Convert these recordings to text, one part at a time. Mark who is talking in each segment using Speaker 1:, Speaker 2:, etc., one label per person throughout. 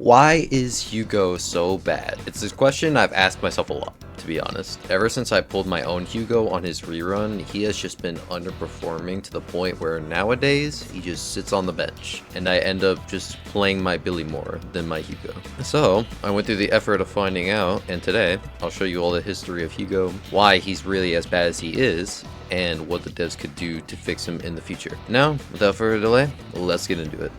Speaker 1: Why is Hugo so bad? It's this question I've asked myself a lot, to be honest. Ever since I pulled my own Hugo on his rerun, he has just been underperforming to the point where nowadays he just sits on the bench and I end up just playing my Billy more than my Hugo. So I went through the effort of finding out, and today I'll show you all the history of Hugo, why he's really as bad as he is, and what the devs could do to fix him in the future. Now, without further delay, let's get into it.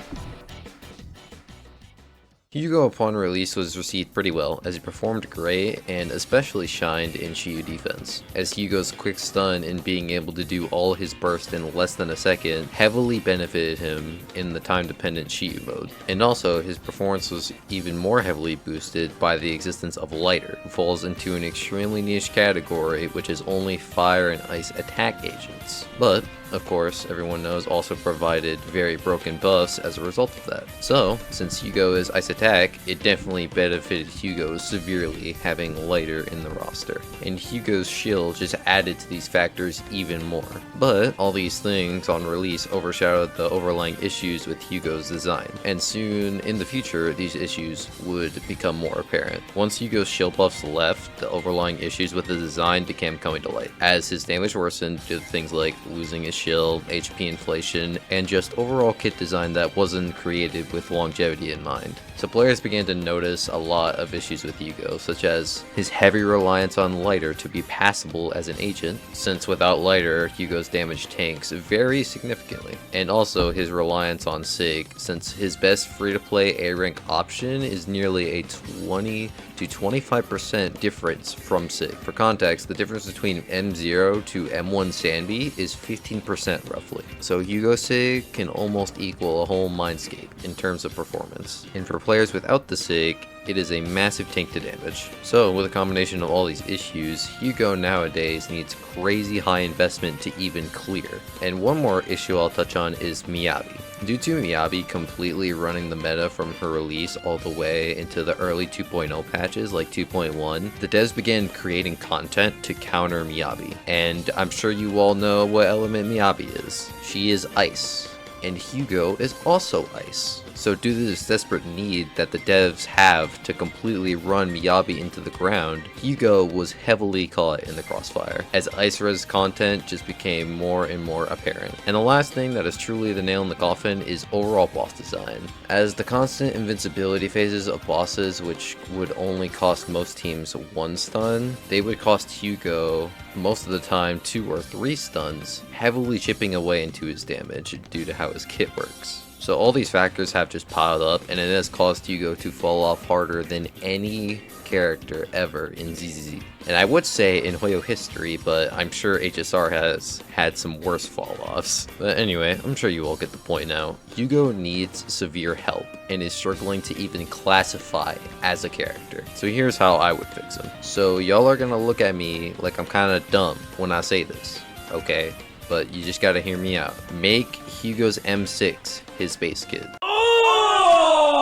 Speaker 1: Hugo upon release was received pretty well, as he performed great and especially shined in Shiyu defense, as Hugo's quick stun and being able to do all his burst in less than a second heavily benefited him in the time dependent Shiyu mode. And also his performance was even more heavily boosted by the existence of Lighter, who falls into an extremely niche category which is only fire and ice attack agents. But of course, everyone knows also provided very broken buffs as a result of that. So, since Hugo is ice attack, it definitely benefited Hugo severely having Lighter in the roster. And Hugo's shield just added to these factors even more. But all these things on release overshadowed the overlying issues with Hugo's design. And soon in the future, these issues would become more apparent. Once Hugo's shield buffs left, the overlying issues with the design began coming to light, as his damage worsened due to things like losing his shield, HP inflation, and just overall kit design that wasn't created with longevity in mind. So players began to notice a lot of issues with Hugo, such as his heavy reliance on Lighter to be passable as an agent, since without Lighter, Hugo's damage tanks very significantly, and also his reliance on Sig, since his best free-to-play A-rank option is nearly a 20 to 25% difference from Sig. For context, the difference between M0 to M1 Sandy is 15% roughly. So Hugo Sig can almost equal a whole Mindscape in terms of performance. And for players without the Sig, it is a massive tank to damage. So with a combination of all these issues, Hugo nowadays needs crazy high investment to even clear. And one more issue I'll touch on is Miyabi. Due to Miyabi completely running the meta from her release all the way into the early 2.0 patches like 2.1, the devs began creating content to counter Miyabi. And I'm sure you all know what element Miyabi is. She is ice, and Hugo is also ice. So due to this desperate need that the devs have to completely run Miyabi into the ground, Hugo was heavily caught in the crossfire, as ice res content just became more and more apparent. And the last thing that is truly the nail in the coffin is overall boss design, as the constant invincibility phases of bosses, which would only cost most teams 1 stun, they would cost Hugo most of the time 2 or 3 stuns, heavily chipping away into his damage due to how his kit works. So all these factors have just piled up, and it has caused Hugo to fall off harder than any character ever in ZZZ. And I would say in Hoyo history, but I'm sure HSR has had some worse fall-offs. But anyway, I'm sure you all get the point now. Hugo needs severe help and is struggling to even classify as a character. So here's how I would fix him. So y'all are gonna look at me like I'm kinda dumb when I say this, okay? But you just gotta hear me out. Make Hugo's M6 his base kit.
Speaker 2: Oh!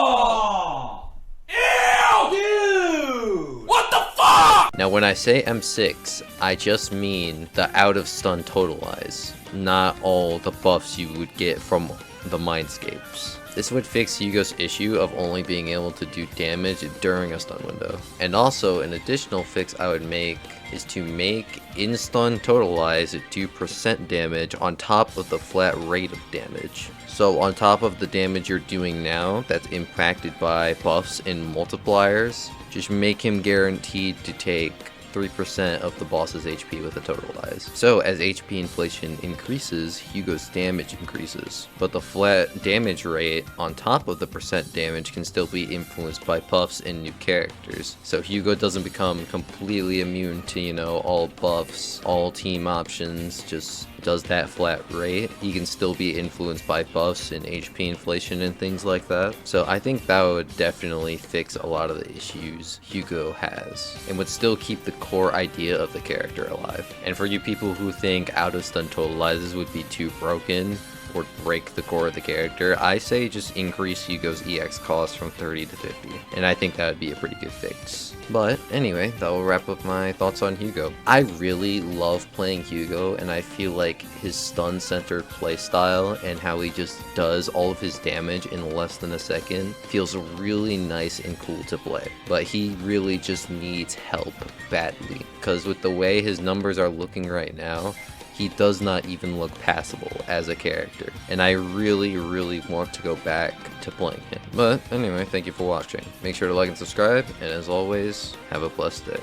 Speaker 2: Ew! Dude! What the fuck?
Speaker 1: Now when I say M6, I just mean the out of stun totalize, not all the buffs you would get from the Mindscapes. This would fix Hugo's issue of only being able to do damage during a stun window. And also, an additional fix I would make is to make in-stun totalize do % damage on top of the flat rate of damage. So on top of the damage you're doing now that's impacted by buffs and multipliers, just make him guaranteed to take 3% of the boss's HP with a totalize. So as HP inflation increases, Hugo's damage increases, but the flat damage rate on top of the % damage can still be influenced by buffs and new characters. So Hugo doesn't become completely immune to, you know, all buffs, all team options, just does that flat rate. He can still be influenced by buffs and HP inflation and things like that. So I think that would definitely fix a lot of the issues Hugo has, and would still keep the core idea of the character alive. And for you people who think out of stun totalizes would be too broken, would break the core of the character, I say just increase Hugo's EX cost from 30 to 50. And I think that would be a pretty good fix. But anyway, that will wrap up my thoughts on Hugo. I really love playing Hugo, and I feel like his stun-centered playstyle and how he just does all of his damage in less than a second feels really nice and cool to play. But he really just needs help badly, because with the way his numbers are looking right now, he does not even look passable as a character, and I really want to go back to playing him. But anyway, thank you for watching. Make sure to like and subscribe, and as always, have a blessed day.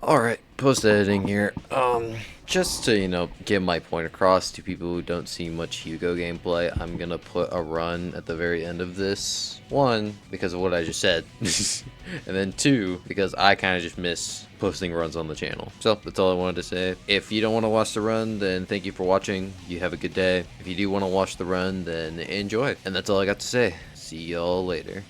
Speaker 1: Alright, post-editing here. Just to, get my point across to people who don't see much Hugo gameplay, I'm gonna put a run at the very end of this. 1, because of what I just said. And then 2, because I kind of just miss posting runs on the channel. So, that's all I wanted to say. If you don't want to watch the run, then thank you for watching. You have a good day. If you do want to watch the run, then enjoy. And that's all I got to say. See y'all later.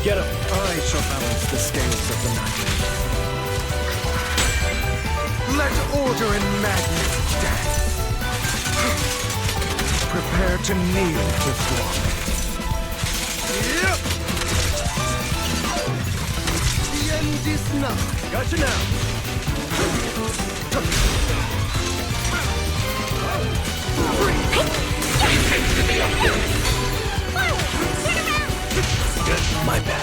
Speaker 3: Get up! I shall balance the scales of the night. Let order and madness dance. Prepare to kneel before me. Yep. The end is nigh. Gotcha now. My bad.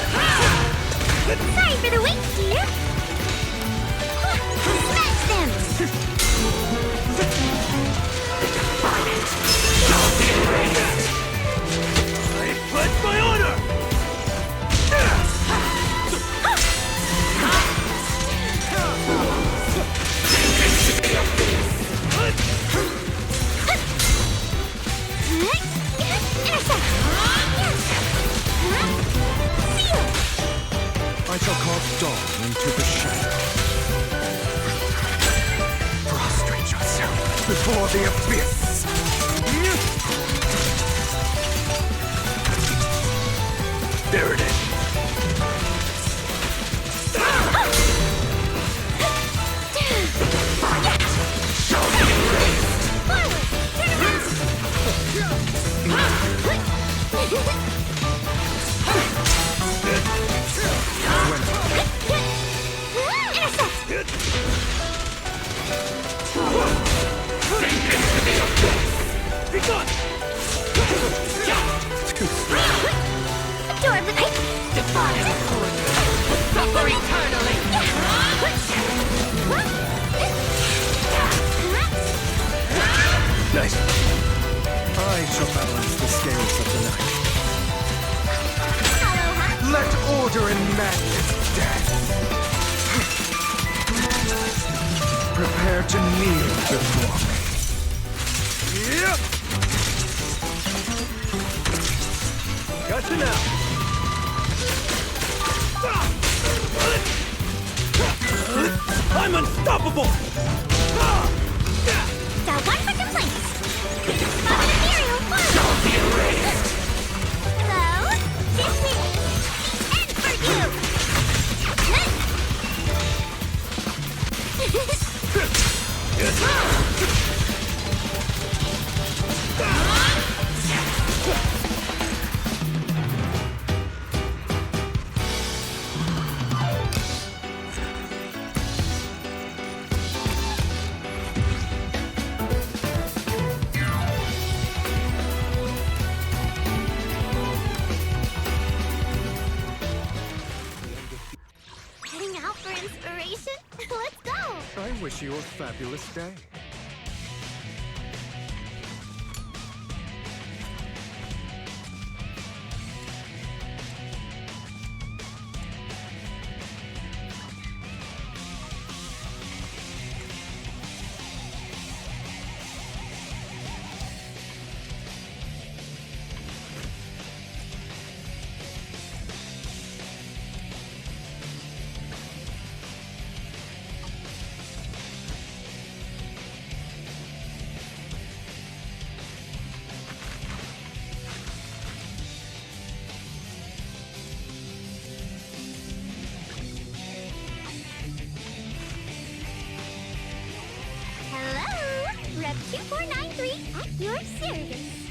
Speaker 4: Sorry for the wait, dear. Smash them!
Speaker 3: I pledge my honor! I shall cause dawn into the shadow. Prostrate yourself before the abyss. There it is.
Speaker 4: Suffer eternally!
Speaker 3: Nice. I shall balance the scales of the night. Let order and madness dance. Prepare to kneel before me. Yep. Gotcha now. I'm unstoppable!
Speaker 4: Got one for complaints. Spot Imperial Fire.
Speaker 3: Don't be erased!
Speaker 4: Hello? This is the end for you! Now for inspiration, let's go!
Speaker 3: I wish you a fabulous day.
Speaker 4: Hello! Rep 2493 at your service.